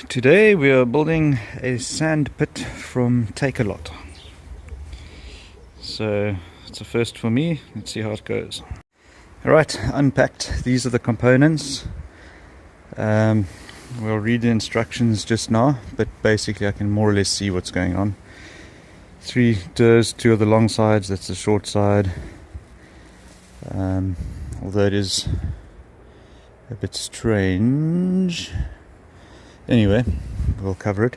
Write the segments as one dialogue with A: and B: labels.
A: Today we are building a sand pit from Takealot. So it's a first for me. Let's see how it goes. Alright, unpacked. These are the components. We'll read the instructions just now, but basically I can more or less see what's going on. 3 doors, 2 of the long sides, that's the short side. Although it is a bit strange. Anyway, we'll cover it.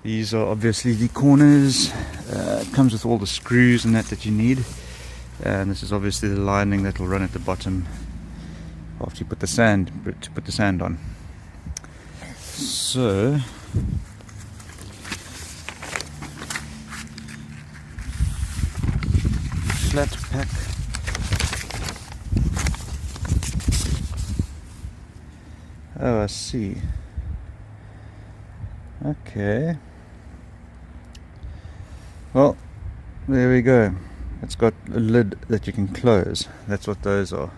A: These are obviously the corners. It comes with all the screws and that you need. And this is obviously the lining that will run at the bottom after you put the sand on. So flat pack. Oh, I see. Okay. Well, there we go. It's got a lid that you can close. That's what those are.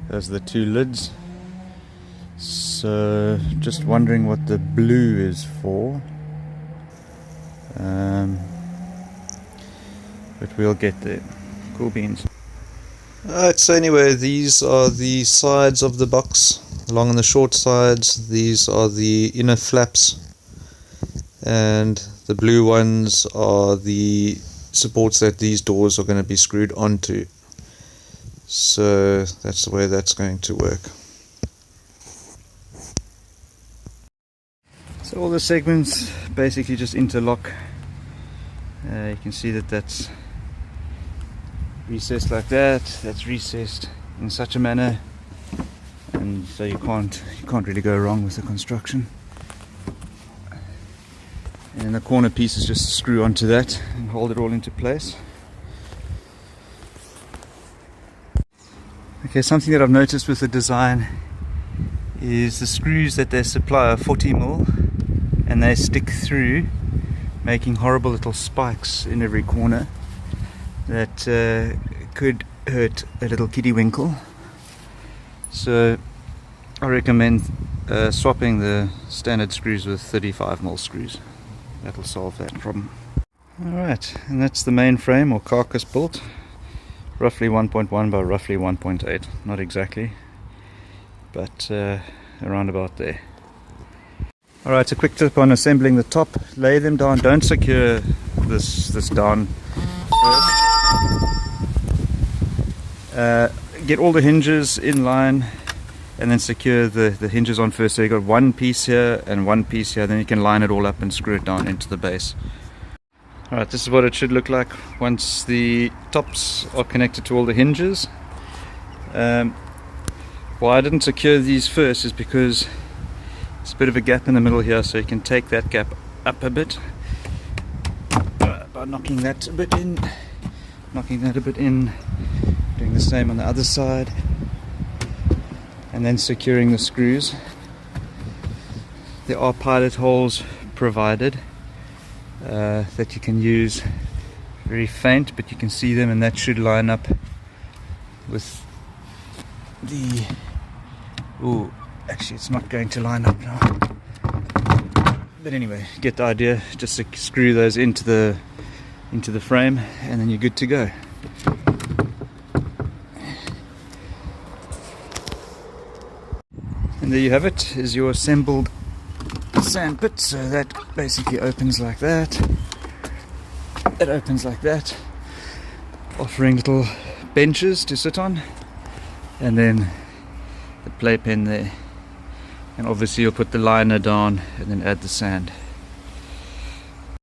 A: Those are the 2 lids. So, just wondering what the blue is for. But we'll get there. Cool beans. Alright, so anyway, these are the sides of the box. Along on the short sides, these are the inner flaps. And the blue ones are the supports that these doors are going to be screwed onto. So that's the way that's going to work. So all the segments basically just interlock. You can see that that's recessed like that. That's recessed in such a manner, and so you can't really go wrong with the construction. And the corner pieces just screw onto that and hold it all into place. Okay, something that I've noticed with the design is the screws that they supply are 40mm and they stick through, making horrible little spikes in every corner that could hurt a little kiddiewinkle. So I recommend swapping the standard screws with 35mm screws. That'll solve that problem. Alright, and that's the main frame or carcass built. Roughly 1.1 by roughly 1.8. Not exactly, but around about there. Alright, a quick tip on assembling the top. Lay them down, don't secure this down first. Get all the hinges in line and then secure the hinges on first. So you got one piece here and one piece here, then you can line it all up and screw it down into the base. Alright, this is what it should look like once the tops are connected to all the hinges. Why I didn't secure these first is because it's a bit of a gap in the middle here, so you can take that gap up a bit by knocking that a bit in, doing the same on the other side, and then securing the screws. There are pilot holes provided that you can use, very faint, but you can see them, and that should line up with the... Ooh, actually it's not going to line up now. But anyway, get the idea. Just screw those into the frame, and then you're good to go. And there you have it, is your assembled sand pit. So that basically opens like that. It opens like that, offering little benches to sit on, and then the playpen there. And obviously you'll put the liner down and then add the sand.